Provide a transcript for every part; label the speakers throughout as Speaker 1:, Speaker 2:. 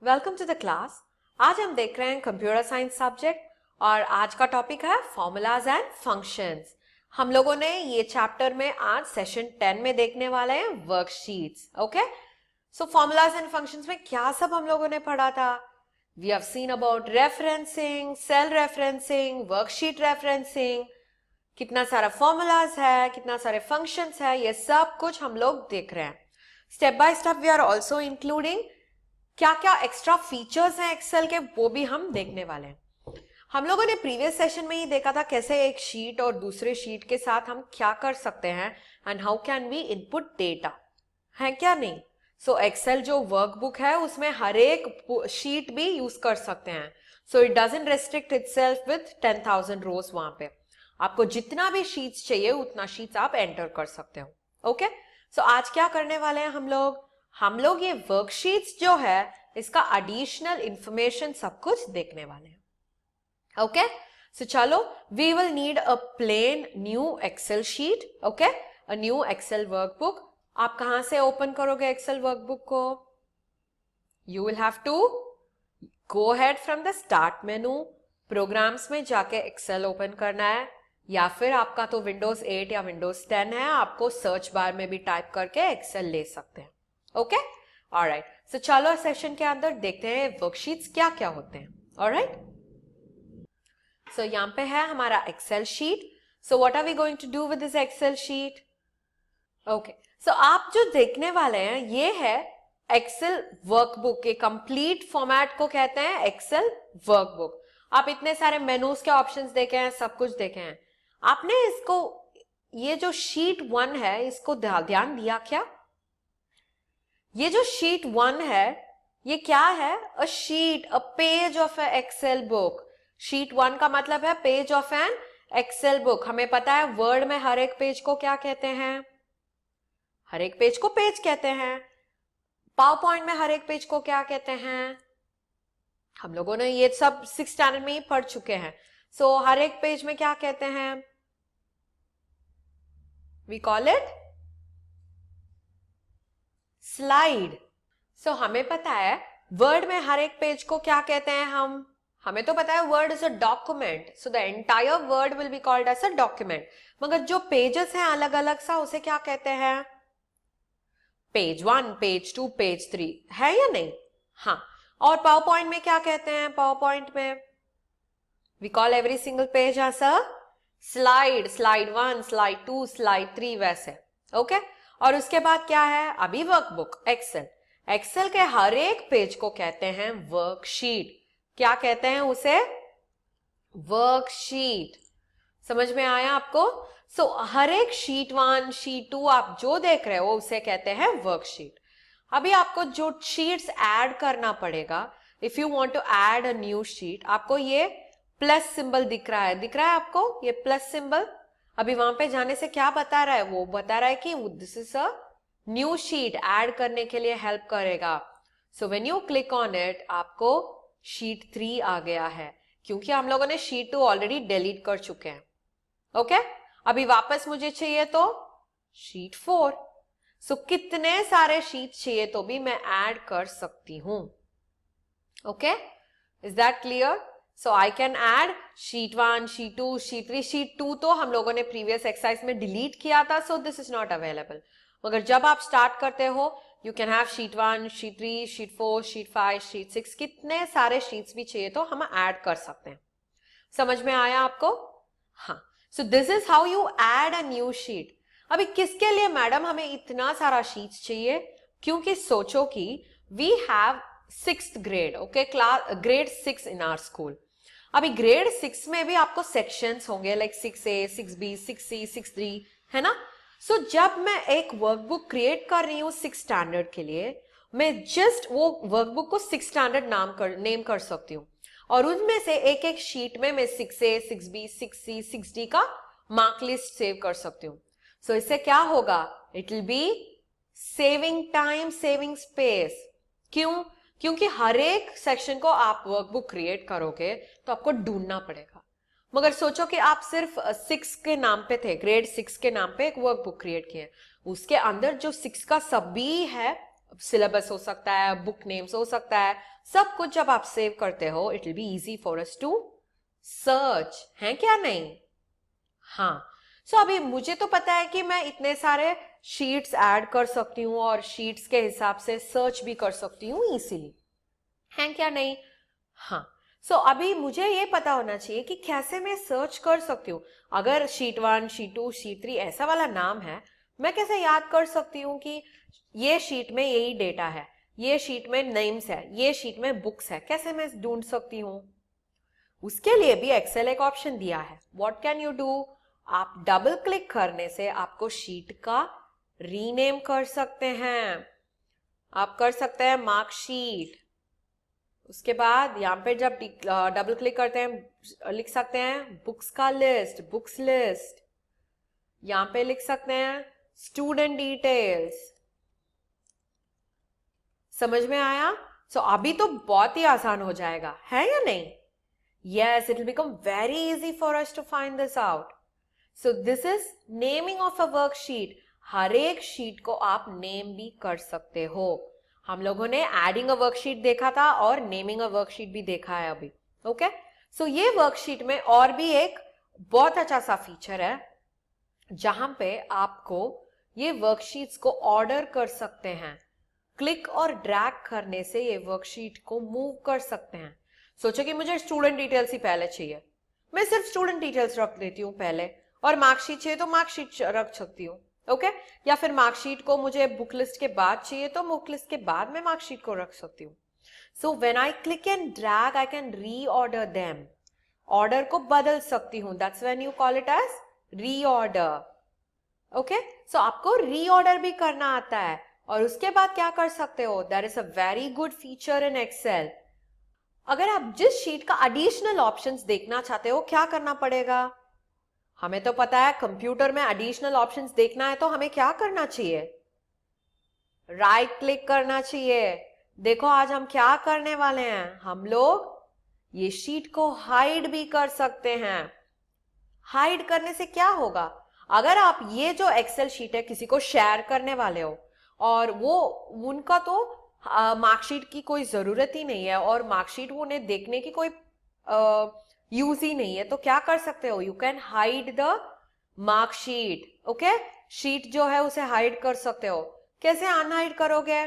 Speaker 1: Welcome to the class. आज हम देख रहे हैं कंप्यूटर साइंस सब्जेक्ट और आज का टॉपिक है फॉर्मूलाज एंड फंक्शंस। हम लोगों ने ये चैप्टर में आज सेशन 10 में देखने वाले हैं worksheets. Okay, so formulas and functions में क्या सब हम लोगों ने पढ़ा था? We have seen about referencing, cell referencing, worksheet referencing, कितना सारा फॉर्मूलाज है, कितना सारे फंक्शंस है, ये सब कुछ हम लोग देख रहे हैं। Step by step we are also including क्या क्या एक्स्ट्रा फीचर्स हैं एक्सेल के, वो भी हम देखने वाले हैं। हम लोगों ने प्रीवियस सेशन में ही देखा था कैसे एक शीट और दूसरे शीट के साथ हम क्या कर सकते हैं and how can we input data, है क्या नहीं? सो एक्सेल जो वर्कबुक है उसमें हर एक शीट भी यूज कर सकते हैं। So it doesn't restrict itself with 10,000 रोज। वहां पे आपको जितना भी शीट्स चाहिए उतना शीट्स आप एंटर कर सकते हो। ओके, सो आज क्या करने वाले हैं हम लोग ये वर्कशीट्स जो है इसका एडिशनल इंफॉर्मेशन सब कुछ देखने वाले हैं। ओके, सो चलो, we will need a plain new Excel sheet. Okay, a new Excel workbook. आप कहां से ओपन करोगे एक्सेल वर्कबुक को? You will have to go head from the start menu, programs में जाके एक्सेल ओपन करना है, या फिर आपका तो विंडोज 8 या विंडोज 10 है, आपको सर्च बार में भी टाइप करके एक्सेल ले सकते हैं। ओके, ऑलराइट, सो चलो सेशन के अंदर देखते हैं वर्कशीट्स क्या क्या होते हैं। ऑलराइट, सो यहां पे है हमारा Excel sheet. So what are we going to do with this Excel sheet? Okay, so आप जो देखने वाले हैं ये है एक्सेल वर्कबुक के कंप्लीट फॉर्मेट को कहते हैं एक्सेल वर्कबुक। आप इतने सारे मेनूज के ऑप्शंस देखे हैं, सब कुछ देखे हैं आपने। इसको, ये जो शीट 1 है इसको ध्यान दिया क्या? ये जो शीट 1 है ये क्या है? A sheet, a page of a Excel book. Sheet 1 का मतलब है page of an Excel book. हमें पता है वर्ड में हर एक पेज को क्या कहते हैं? हर एक पेज को पेज कहते हैं। पावर पॉइंट में हर एक पेज को क्या कहते हैं? हम लोगों ने ये सब 6th स्टैंडर्ड में ही पढ़ चुके हैं। सो हर एक पेज में क्या कहते हैं? We call it slide. So हमें पता है वर्ड में हर एक पेज को क्या कहते हैं हमें तो पता है word is a document, so the entire word will be called as a document. मगर जो पेजेस हैं अलग अलग सा, उसे क्या कहते हैं? पेज 1, पेज 2, पेज 3, है या नहीं? हाँ। और पावर पॉइंट में क्या कहते हैं? पावर पॉइंट में we call every single page as a slide. Slide 1, slide 2, slide 3, वैसे। ओके, और उसके बाद क्या है? अभी वर्कबुक एक्सेल। एक्सेल के हर एक पेज को कहते हैं वर्कशीट। क्या कहते हैं उसे? वर्कशीट। समझ में आया आपको? सो हर एक शीट 1, शीट 2 आप जो देख रहे हो उसे कहते हैं वर्कशीट। अभी आपको जो शीट्स ऐड करना पड़ेगा, if you want to add a new sheet, आपको ये प्लस सिंबल दिख रहा है आपको ये प्लस सिंबल? अभी वहां पे जाने से क्या बता रहा है? वो बता रहा है कि this is a new sheet, add करने के लिए हेल्प करेगा। So when you click on it, आपको शीट 3 आ गया है, क्योंकि हम लोगों ने शीट 2 ऑलरेडी डिलीट कर चुके हैं। ओके, अभी वापस मुझे चाहिए तो शीट 4। सो कितने सारे शीट चाहिए तो भी मैं ऐड कर सकती हूं। Okay, is that clear? So I can add sheet 1, sheet 2, sheet 3। Sheet 2 तो हम लोगों ने प्रीवियस एक्सरसाइज में डिलीट किया था, so this is not available. मगर जब आप स्टार्ट करते हो, you can have sheet 1, sheet 3, sheet 4, sheet 5, sheet 6, कितने सारे शीट्स भी चाहिए तो हम ऐड कर सकते हैं। समझ में आया आपको? हाँ, so this is how you add a new sheet. अभी किसके लिए मैडम हमें इतना सारा शीट्स चाहिए? क्योंकि सोचो कि we have 6th grade, okay, class grade 6 in our school. अभी ग्रेड 6 में भी आपको सेक्शंस होंगे, like 6A, 6B, 6C, 6D, है ना? सो जब मैं एक वर्कबुक क्रिएट कर रही हूँ 6th स्टैंडर्ड के लिए, मैं जस्ट वो वर्कबुक को 6th स्टैंडर्ड नेम कर सकती हूँ, और उनमें से एक एक शीट में मैं 6A, 6B, 6C, 6D का मार्क लिस्ट सेव कर सकती हूँ। सो इससे क्या होगा? It will B saving time, saving space. क्यों? क्योंकि हर एक सेक्शन को आप वर्कबुक क्रिएट करोगे तो आपको ढूंढना पड़ेगा। मगर सोचो कि आप सिर्फ 6 के नाम पे थे, ग्रेड 6 के नाम पे एक वर्कबुक क्रिएट किए, उसके अंदर जो 6 का सभी है सिलेबस हो सकता है, बुक नेम्स हो सकता है, सब कुछ जब आप सेव करते हो it will be easy for us to search, है क्या नहीं? हाँ, सो अभी मुझे तो पता है कि मैं इतने सारे शीट्स ऐड कर सकती हूँ और शीट्स के हिसाब से सर्च भी कर सकती हूँ इजीली, है क्या नहीं? हाँ, सो अभी मुझे ये पता होना चाहिए कि कैसे मैं सर्च कर सकती हूँ। अगर शीट 1, शीट 2, शीट 3 ऐसा वाला नाम है, मैं कैसे याद कर सकती हूँ कि ये शीट में यही डेटा है, ये शीट में नेम्स है, ये शीट में बुक्स है, कैसे मैं ढूंढ सकती हूँ? उसके लिए भी एक्सेल एक ऑप्शन दिया है। What can you do? आप डबल क्लिक करने से आपको शीट का रीनेम कर सकते हैं। आप कर सकते हैं मार्कशीट। उसके बाद यहाँ पे जब डबल क्लिक करते हैं लिख सकते हैं बुक्स का लिस्ट, बुक्स लिस्ट। यहाँ पे लिख सकते हैं स्टूडेंट डिटेल्स। समझ में आया? सो अभी तो बहुत ही आसान हो जाएगा, है या नहीं? Yes, it will become very easy for us to find this out. So this is naming of a worksheet. हर एक शीट को आप नेम भी कर सकते हो। हम लोगों ने एडिंग अ वर्कशीट देखा था और नेमिंग अ वर्कशीट भी देखा है अभी। ओके, सो ये वर्कशीट में और भी एक बहुत अच्छा सा फीचर है जहां पे आपको ये वर्कशीट्स को ऑर्डर कर सकते हैं। क्लिक और ड्रैग करने से ये वर्कशीट को मूव कर सकते हैं। सोचो कि मुझे स्टूडेंट डिटेल्स ही पहले चाहिए, मैं सिर्फ स्टूडेंट डिटेल्स रख देती हूँ पहले, और मार्कशीट चाहिए तो मार्कशीट रख सकती हूँ। ओके, या फिर मार्कशीट को मुझे बुक लिस्ट के बाद चाहिए तो बुक लिस्ट के बाद मैं मार्कशीट को रख सकती हूँ। So when I click and drag I can reorder them. Order को बदल सकती हूँ, that's when you call it as reorder. Okay, so आपको रीऑर्डर भी करना आता है। और उसके बाद क्या कर सकते हो, that is a very good feature in Excel. अगर आप जिस शीट का एडिशनल ऑप्शंस देखना चाहते हो, क्या करना पड़ेगा? हमें तो पता है कंप्यूटर में एडिशनल ऑप्शंस देखना है तो हमें क्या करना चाहिए? राइट क्लिक करना चाहिए। देखो आज हम क्या करने वाले हैं, हम लोग ये शीट को हाइड भी कर सकते हैं। हाइड करने से क्या होगा? अगर आप ये जो एक्सेल शीट है किसी को शेयर करने वाले हो और वो उनका तो मार्कशीट की कोई जरूरत ही नहीं है और मार्कशीट वो उन्हें देखने की कोई यूज ही नहीं है, तो क्या कर सकते हो? You can hide the marksheet. Okay, sheet जो है उसे हाइड कर सकते हो। कैसे अनहाइड करोगे?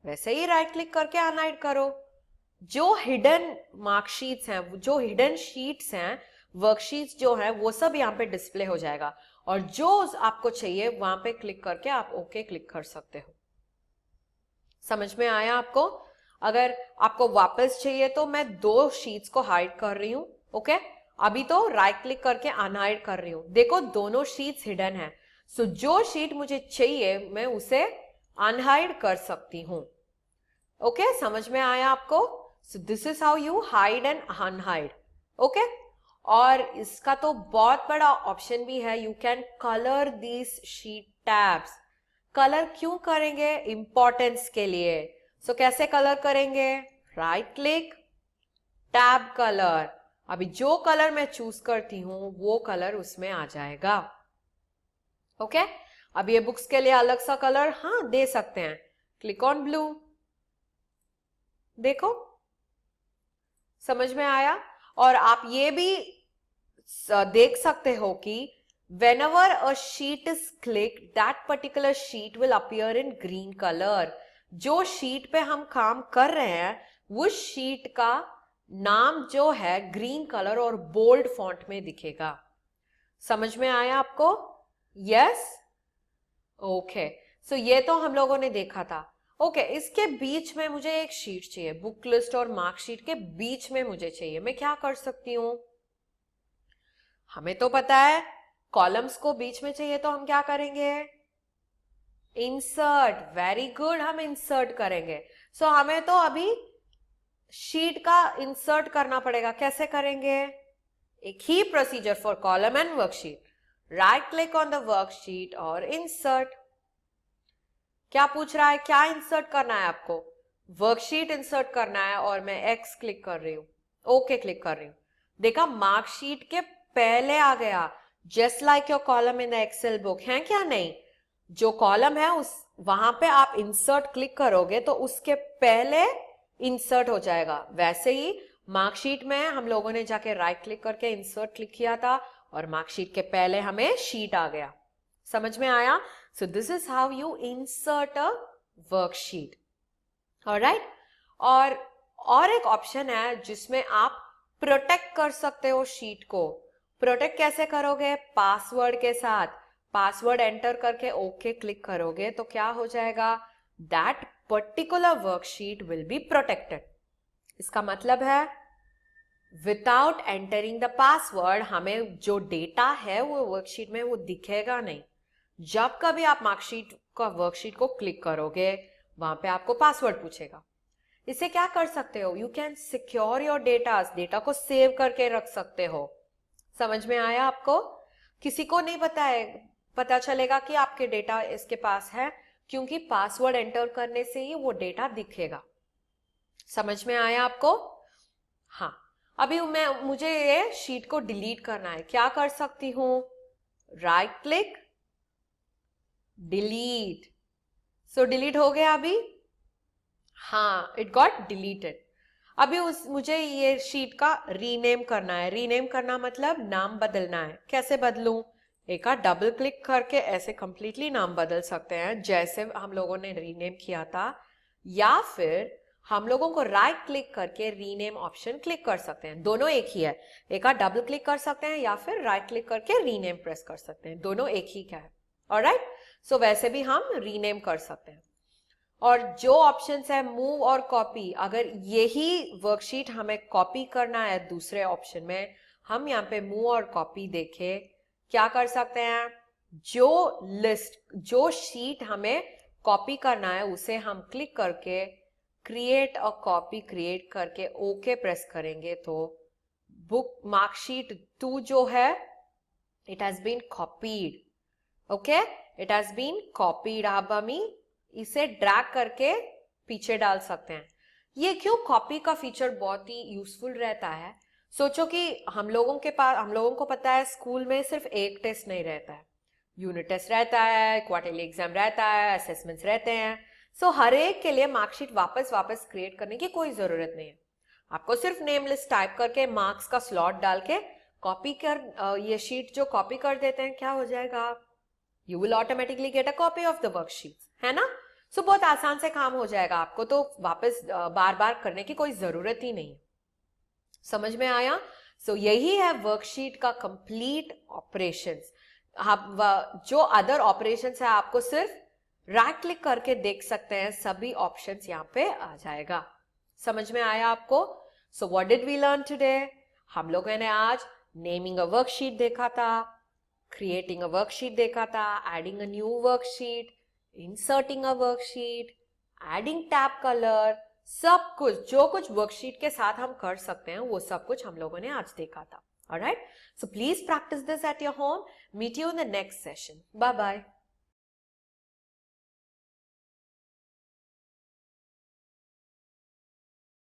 Speaker 1: वैसे ही राइट क्लिक करके अनहाइड करो। जो हिडन मार्कशीट्स हैं, जो हिडन शीट्स हैं, वर्कशीट्स जो है वो सब यहाँ पे डिस्प्ले हो जाएगा और जो आपको चाहिए वहां पे क्लिक करके आप ओके क्लिक कर सकते हो। समझ में आया आपको? अगर आपको वापस चाहिए तो मैं दो शीट्स को हाइड कर रही हूं। ओके, अभी तो राइट क्लिक करके अनहाइड कर रही हूं। देखो दोनों शीट्स हिडन है, सो जो शीट मुझे चाहिए मैं उसे अनहाइड कर सकती हूं। ओके, समझ में आया आपको? So this is how you hide and unhide. Okay, और इसका तो बहुत बड़ा ऑप्शन भी है, you can colour this sheet tabs. Colour क्यों करेंगे? इंपॉर्टेंस के लिए। सो कैसे कलर करेंगे? Right click, tab colour. अभी जो कलर मैं चूज करती हूं वो कलर उसमें आ जाएगा। ओके, अब ये बुक्स के लिए अलग सा कलर हाँ दे सकते हैं। Click on blue. देखो, समझ में आया? और आप ये भी देख सकते हो कि whenever a sheet is clicked, that particular sheet will appear in green color. जो शीट पे हम काम कर रहे हैं उस शीट का नाम जो है ग्रीन कलर और बोल्ड फॉन्ट में दिखेगा। समझ में आया आपको? यस? ओके, सो ये तो हम लोगों ने देखा था। ओके, इसके बीच में मुझे एक शीट चाहिए, बुक लिस्ट और मार्कशीट के बीच में मुझे चाहिए। मैं क्या कर सकती हूँ? हमें तो पता है कॉलम्स को बीच में चाहिए तो हम क्या करेंगे? इंसर्ट। वेरी गुड, हम इंसर्ट करेंगे। सो हमें तो अभी शीट का इंसर्ट करना पड़ेगा। कैसे करेंगे? एक ही procedure for column and worksheet. Right click on the worksheet और इंसर्ट। क्या पूछ रहा है? क्या इंसर्ट करना है आपको? वर्कशीट इंसर्ट करना है और मैं एक्स क्लिक कर रही हूं, ओके क्लिक कर रही हूं। देखा, मार्कशीट के पहले आ गया, just like your column in the Excel book, है क्या नहीं? जो कॉलम है वहां पे आप इंसर्ट क्लिक करोगे तो उसके पहले इंसर्ट हो जाएगा। वैसे ही मार्कशीट में हम लोगों ने जाके राइट क्लिक करके इंसर्ट क्लिक किया था और मार्कशीट के पहले हमें शीट आ गया। समझ में आया? So this is how you insert a worksheet. Alright, और एक ऑप्शन है जिसमें आप प्रोटेक्ट कर सकते हो शीट को। प्रोटेक्ट कैसे करोगे? पासवर्ड के साथ। पासवर्ड एंटर करके ओके क्लिक करोगे तो क्या हो जाएगा? That particular worksheet will be protected. इसका मतलब है विदाउट एंटरिंग द पासवर्ड हमें जो डेटा है वो वर्कशीट में वो दिखेगा नहीं। जब कभी आप मार्कशीट का वर्कशीट को क्लिक करोगे वहां पे आपको पासवर्ड पूछेगा। इससे क्या कर सकते हो? You can secure your data को सेव करके रख सकते हो। समझ में आया आपको? किसी को नहीं पता चलेगा कि आपके डेटा इसके पास है, क्योंकि पासवर्ड एंटर करने से ही वो डेटा दिखेगा। समझ में आया आपको? हाँ, अभी मुझे ये शीट को डिलीट करना है। क्या कर सकती हूं? Right click, delete. So delete हो गया अभी। हाँ, इट गॉट डिलीटेड। अभी मुझे ये शीट का रीनेम करना है। रीनेम करना मतलब नाम बदलना है। कैसे बदलूं? एक डबल क्लिक करके ऐसे कंप्लीटली नाम बदल सकते हैं जैसे हम लोगों ने रीनेम किया था, या फिर हम लोगों को राइट क्लिक करके रीनेम ऑप्शन क्लिक कर सकते हैं। दोनों एक ही है। एक डबल क्लिक कर सकते हैं या फिर राइट क्लिक करके रीनेम प्रेस कर सकते हैं। दोनों एक ही क्या है। ऑलराइट, सो वैसे भी हम रीनेम कर सकते हैं। और जो ऑप्शंस है मूव और कॉपी, अगर यही वर्कशीट हमें कॉपी करना है दूसरे ऑप्शन में, हम यहाँ पे मूव और कॉपी देखे क्या कर सकते हैं? जो शीट हमें कॉपी करना है उसे हम क्लिक करके क्रिएट अ कॉपी क्रिएट करके ओके प्रेस करेंगे तो बुक मार्कशीट 2 जो है it has been copied. Okay, it has been copied. अब हम इसे ड्रैग करके पीछे डाल सकते हैं। ये क्यों कॉपी का फीचर बहुत ही यूजफुल रहता है? सोचो कि हम लोगों को पता है स्कूल में सिर्फ एक टेस्ट नहीं रहता है, यूनिट टेस्ट रहता है, क्वार्टरली एग्जाम रहता है, असेसमेंट्स रहते हैं। सो हर एक के लिए मार्कशीट वापस क्रिएट करने की कोई जरूरत नहीं है। आपको सिर्फ नेम लिस्ट टाइप करके मार्क्स का स्लॉट डाल के कॉपी कर ये शीट जो कॉपी कर देते हैं, क्या हो जाएगा? You will automatically get a copy of the worksheet, है ना? सो बहुत आसान से काम हो जाएगा। आपको तो वापस बार बार करने की कोई जरूरत ही नहीं। समझ में आया? सो यही है वर्कशीट का कंप्लीट ऑपरेशंस। जो अदर ऑपरेशंस है आपको सिर्फ राइट क्लिक करके देख सकते हैं, सभी ऑप्शंस यहाँ पे आ जाएगा। समझ में आया आपको? So what did we learn today? हम लोगों ने आज नेमिंग अ वर्कशीट देखा था, क्रिएटिंग अ वर्कशीट देखा था, adding a new worksheet, inserting a worksheet, adding tab colour, सब कुछ जो कुछ वर्कशीट के साथ हम कर सकते हैं वो सब कुछ हम लोगों ने आज देखा था। Alright, so please practise this at your home. Meet you in the next session. Bye bye.